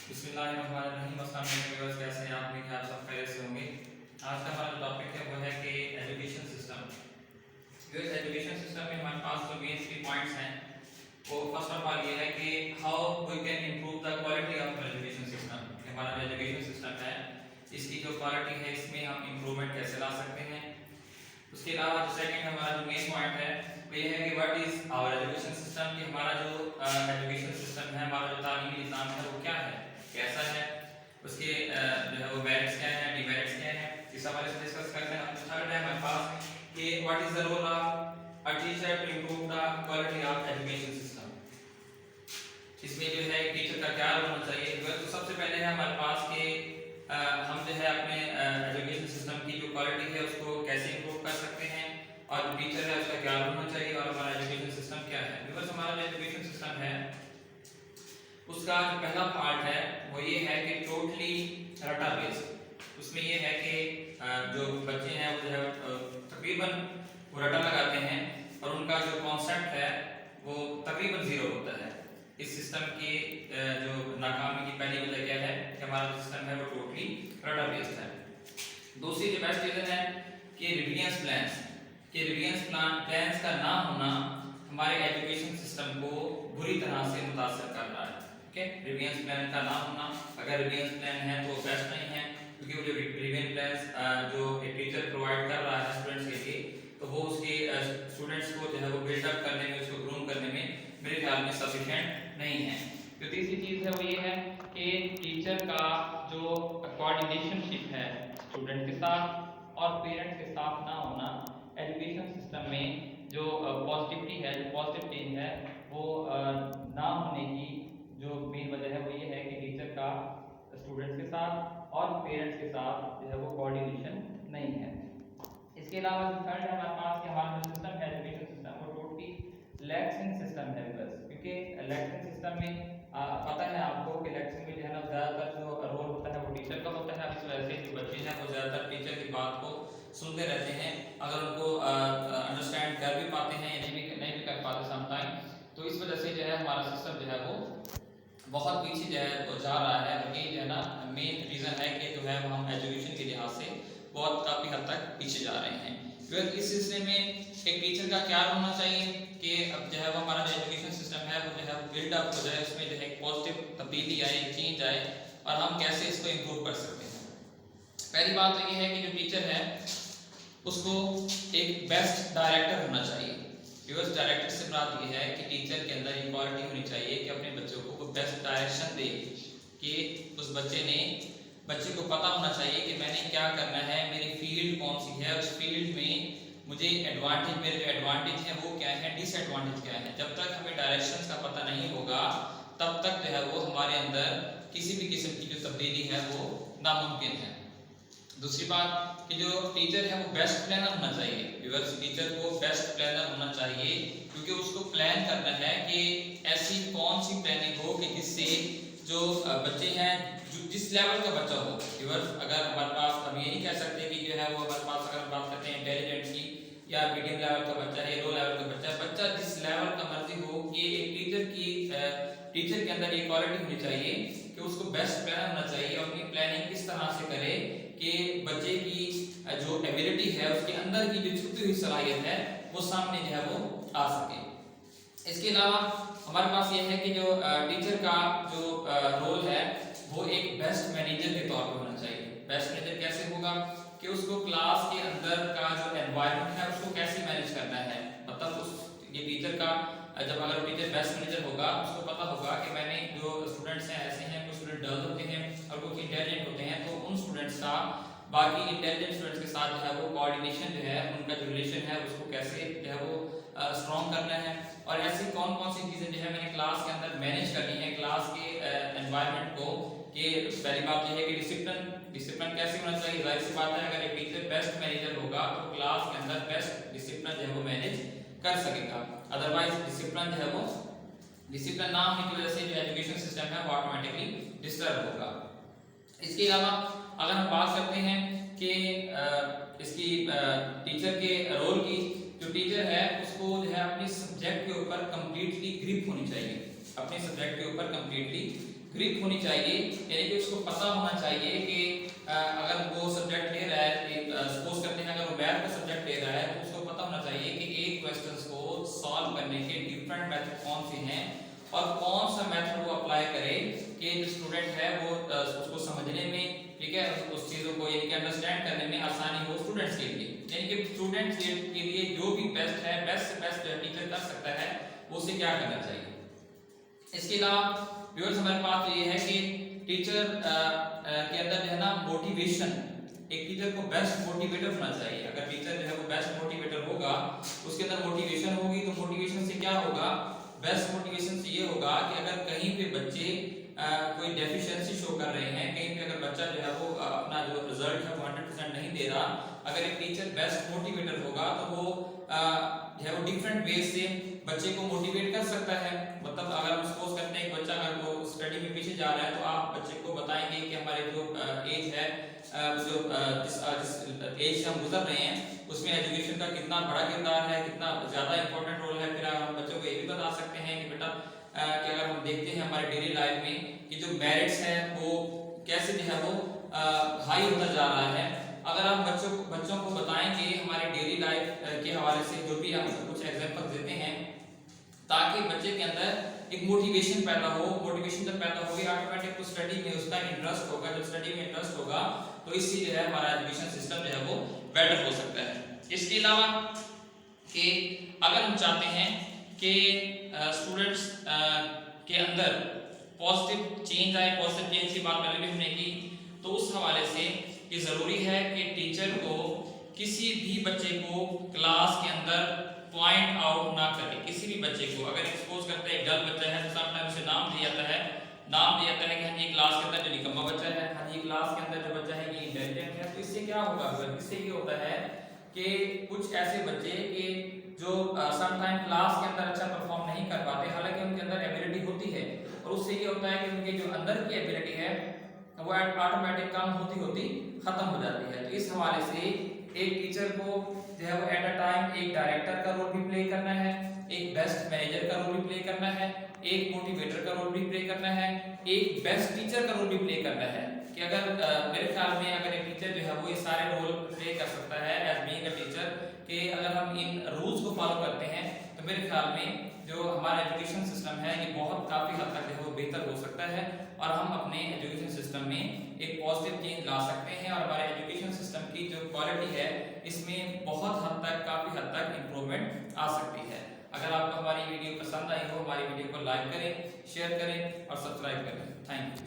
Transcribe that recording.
बिस्मिल्लाहिर्रहमानिर्रहीम। अस्सलाम वालेकुम व्यूअर्स, कैसे हैं आप? उम्मीद है आप सब खैरियत से होंगे। आज का हमारा जो टॉपिक है वो है कि education system. Viewers, education system में हमारे पास जो मेन 3 पॉइंट्स हैं वो फर्स्ट ऑफ ऑल ये है कि how we can improve the quality of education system. हमारा जो एजुकेशन सिस्टम है इसकी जो क्वालिटी है इसमें हम इंप्रूवमेंट कैसे ला सकते हैं। उसके अलावा जो सेकंड हमारा जो मेन पॉइंट है वो ये है कि what is our education system, कि हमारा जो एजुकेशन सिस्टम है, हमारा जो तालीमी निज़ाम है वो क्या है, कैसा है, उसके जो है वो मेरिट्स क्या है, डिमेरिट्स क्या है, इस हवाले से डिस्कस करते हैं। थर्ड है हमारे पास कि what is the role of a teacher to improve the quality of education system. इसमें जो है टीचर का क्या रोल होना चाहिए। तो सबसे पहले है हमारे पास कि हम जो है अपने एजुकेशन सिस्टम की जो क्वालिटी है उसको कैसे इंप्रूव कर सकते हैं, और जो टीचर है उसका क्या रोल होना चाहिए, और हमारा एजुकेशन सिस्टम क्या है। बिकॉज हमारा जो एजुकेशन सिस्टम है उसका जो पहला पार्ट है वो ये है कि टोटली रटा बेस्ड। उसमें ये है कि जो बच्चे हैं वो जो है तकरीबन वो रटा लगाते हैं और उनका जो कॉन्सेप्ट है वो तकरीबन जीरो होता है। इस सिस्टम की जो नाकामी की पहली वजह क्या है कि हमारा जो सिस्टम है वो टोटली रटा बेस्ड है। दूसरी जो बेस्ट रीजन है कि रिवीजन प्लान्स का ना होना हमारे एजुकेशन सिस्टम को बुरी तरह से मुतासर कर रहा है। ओके, रिवीजन प्लान का ना होना, अगर रिवीजन प्लान है तो बेस्ट नहीं है, क्योंकि वो जो रिवीजन प्लान जो एक टीचर प्रोवाइड कर रहा है स्टूडेंट्स के लिए, तो वो उसके स्टूडेंट्स को जो है वो बिल्डअप करने में, उसको ग्रूम करने में मेरे ख्याल में सफिशिएंट नहीं है। तो तीसरी चीज है वो ये है कि टीचर का जो कोऑर्डिनेशनशिप है स्टूडेंट के साथ और पेरेंट्स के साथ ना होना एजुकेशन सिस्टम में जो पॉजिटिविटी है, जो पॉजिटिव चेंज है वो ना होने की जो मेन वजह है वो ये है कि टीचर का स्टूडेंट्स के साथ और पेरेंट्स के साथ जो है वो कोऑर्डिनेशन नहीं है। इसके अलावा जो थर्ड है हमारे पास कि हमारा जो सिस्टम है एजुकेशन सिस्टम वो टोटली लैक्सिंग सिस्टम है। बस क्योंकि लैक्सिंग सिस्टम में पता है आपको कि लैक्सिंग में जो है ना ज़्यादातर जो रोल होता है वो टीचर का होता है। इस वजह से जो बच्चे हैं वो ज़्यादातर टीचर की बात को सुनते रहते हैं, अगर उनको अंडरस्टैंड कर भी पाते हैं या नहीं भी कर पाते समटाइम। तो इस वजह से जो है हमारा सिस्टम जो है वो बहुत पीछे जो है वो जा रहा है। और ये जो है ना मेन रीज़न है कि जो है वो हम एजुकेशन के लिहाज से बहुत काफ़ी हद तक पीछे जा रहे हैं। फिर इस सिलसिले में एक टीचर का क्या होना चाहिए कि अब जो है वो हमारा जो एजुकेशन सिस्टम है वो जो है बिल्डअप हो जाए, उसमें जो है पॉजिटिव तब्दीली आए, चेंज आए, और हम कैसे इसको इम्प्रूव कर सकते हैं। पहली बात तो ये है कि जो टीचर है उसको एक बेस्ट डायरेक्टर होना चाहिए। बिकॉज डायरेक्टर से बात ये है कि टीचर के अंदर ये क्वालिटी होनी चाहिए कि अपने बच्चों को बेस्ट डायरेक्शन दे, कि उस बच्चे को पता होना चाहिए कि मैंने क्या करना है, मेरी फील्ड कौन सी है, उस फील्ड में मुझे एडवांटेज, मेरे जो एडवांटेज है वो क्या है, डिसएडवांटेज क्या है। जब तक हमें डायरेक्शन का पता नहीं होगा तब तक जो है वो हमारे अंदर किसी भी किस्म की जो तब्दीली है वो नामुमकिन है। दूसरी बात कि जो टीचर है वो बेस्ट प्लानर होना चाहिए। बिकॉज टीचर को बेस्ट प्लानर होना चाहिए क्योंकि उसको प्लान करना है कि ऐसी कौन सी प्लानिंग हो कि जिससे जो बच्चे हैं, जिस लेवल का बच्चा हो। बिकॉज अगर हमारे पास, हम ये नहीं कह सकते कि जो है वो हमारे पास, अगर हम बात करते हैं इंटेलिजेंट की, या मीडियम लेवल का बच्चा है, लो लेवल का बच्चा है, बच्चा जिस लेवल का मर्जी हो, कि एक टीचर के अंदर ये क्वालिटी होनी चाहिए कि उसको बेस्ट प्लानर होना चाहिए और अपनी प्लानिंग किस तरह से करे कि बच्चे की जो एबिलिटी है, उसके अंदर की जो छुपी हुई सलाहियत है वो सामने जो है वो आ सके। इसके अलावा हमारे पास ये है कि जो टीचर का जो रोल है वो एक बेस्ट मैनेजर के तौर पर होना चाहिए। बेस्ट मैनेजर कैसे होगा कि उसको क्लास के अंदर का जो एनवायरनमेंट है उसको कैसे मैनेज करना है। मतलब ये टीचर का जब अगर टीचर बेस्ट मैनेजर होगा उसको पता होगा कि मैंने जो स्टूडेंट्स हैं ऐसे हैं, कुछ स्टूडेंट डल होते हैं और कुछ इंटेलिजेंट होते हैं, तो उन स्टूडेंट्स का बाकी इंटेलिजेंट स्टूडेंट्स के साथ जो है वो कोऑर्डिनेशन जो है, उनका जो रिलेशन है उसको कैसे जो है वो स्ट्रॉन्ग करना है, और ऐसी कौन कौन सी चीज़ें जो है मैंने क्लास के अंदर मैनेज करनी है, क्लास के एनवायरनमेंट को। कि पहली बात यह है कि डिसिप्लिन कैसे होना चाहिए। जाहिर सी बात है अगर एक टीचर बेस्ट मैनेजर होगा तो क्लास के अंदर बेस्ट डिसिप्लिन जो है वो मैनेज कर सकेगा। अदरवाइज डिसिप्लिन जो है वो, डिसिप्लिन ना होने की वजह से जो एजुकेशन सिस्टम है वो ऑटोमेटिकली डिस्टर्ब होगा। इसके अलावा अगर हम बात करते हैं कि इसकी टीचर के रोल की, जो टीचर है उसको जो है अपने सब्जेक्ट के ऊपर कंप्लीटली ग्रिप होनी चाहिए, अपने सब्जेक्ट के ऊपर कंप्लीटली ग्रिप होनी चाहिए, यानी कि उसको पता होना चाहिए कि अगर वो सब्जेक्ट ले रहा है, सपोज करते हैं अगर वो मैथ का सब्जेक्ट ले रहा है तो उसको पता होना चाहिए कि एक क्वेश्चंस को सॉल्व करने के डिफरेंट मेथड कौन से हैं और कौन सा मेथड वो अप्लाई करे कि जो स्टूडेंट है वो उसको समझने में, ठीक है, उस चीज़ों को यानी कि अंडरस्टैंड करने में आसानी हो स्टूडेंट्स के लिए। यानी कि स्टूडेंट्स के लिए जो भी बेस्ट है, बेस्ट से बेस्ट टीचर कर सकता है, उसे क्या करना चाहिए। इसके अलावा व्यूअर्स हमारे पास ये है कि टीचर के अंदर जो है ना मोटिवेशन, एक टीचर को बेस्ट मोटिवेटर होना चाहिए। अगर टीचर जो है वो बेस्ट मोटिवेटर होगा, उसके अंदर मोटिवेशन होगी, तो मोटिवेशन से क्या होगा, बेस्ट मोटिवेशन से ये होगा कि अगर कहीं पे बच्चे कोई डेफिशिएंसी शो कर रहे हैं, कहीं पे अगर बच्चा जो है वो अपना जो रिजल्ट है वो 100% नहीं दे रहा, अगर एक टीचर बेस्ट मोटिवेटर होगा तो वो जो है वो डिफरेंट वे से बच्चे को मोटिवेट कर सकता है। मतलब अगर हम सपोज करते हैं एक बच्चा अगर वो स्टडी में पीछे जा रहा है, तो आप बच्चे को बताएंगे कि हमारे जो एज है, जो जिस एज से हम गुजर रहे हैं उसमें एजुकेशन का कितना बड़ा किरदार है, कितना ज़्यादा इंपॉर्टेंट रोल है। फिर हम बच्चों को ये भी बता सकते हैं कि बेटा कि अगर हम देखते हैं हमारे डेली लाइफ में कि जो मेरिट्स है वो कैसे जो है वो हाई होता जा रहा है। अगर हम बच्चों को बताएंगे हमारे डेली लाइफ के हवाले से, जो भी हम कुछ एग्जांपल देते हैं, ताकि बच्चे के अंदर एक मोटिवेशन पैदा हो। मोटिवेशन जब पैदा होगी ऑटोमेटिक तो स्टडी में उसका इंटरेस्ट होगा। जब स्टडी में इंटरेस्ट होगा तो इससे जो है हमारा एजुकेशन सिस्टम जो है वो बेटर हो सकता है। इसके अलावा कि अगर हम चाहते हैं कि स्टूडेंट्स के अंदर पॉजिटिव चेंज आए, पॉजिटिव चेंज की बात पहले भी हमने की, तो उस हवाले से ये ज़रूरी है कि टीचर को किसी भी बच्चे को क्लास के अंदर पॉइंट आउट ना करे। किसी भी बच्चे को अगर एक्सपोज करते हैं, एक डल बच्चा है तो समटाइम्स उसे नाम दिया जाता है कि हाँ ये क्लास के अंदर जो निकम्मा बच्चा है, हाँ ये क्लास के अंदर जो बच्चा है ये इंटेलिजेंट है। तो इससे क्या होगा, इससे ये होता है कि कुछ ऐसे बच्चे कि जो समटाइम क्लास के अंदर अच्छा परफॉर्म नहीं कर पाते, हालांकि उनके अंदर एबिलिटी होती है, और उससे ये होता है कि उनके जो अंदर की एबिलिटी है वो ऑटोमेटिक काम होती होती खत्म हो जाती है। तो इस हवाले से एक टीचर को जो है वो एट अ टाइम एक डायरेक्टर का रोल भी प्ले करना है, एक बेस्ट मैनेजर का रोल भी प्ले करना है, एक मोटिवेटर का रोल भी प्ले करना है, एक बेस्ट टीचर का रोल भी प्ले करना है। कि अगर मेरे ख्याल में अगर एक टीचर जो है वो ये सारे रोल प्ले कर सकता है एज बीइंग अ टीचर, कि अगर हम इन रूल्स को फॉलो करते हैं तो मेरे ख्याल में जो हमारा एजुकेशन सिस्टम है ये बहुत काफ़ी हद तक जो है वो बेहतर हो सकता है, और हम अपने एजुकेशन सिस्टम में एक पॉजिटिव चेंज ला सकते हैं, और हमारे एजुकेशन सिस्टम की जो क्वालिटी है इसमें बहुत हद तक, काफ़ी हद तक इम्प्रूवमेंट आ सकती है। अगर आपको हमारी वीडियो पसंद आई हो, हमारी वीडियो को लाइक करें, शेयर करें और सब्सक्राइब करें। Thank you.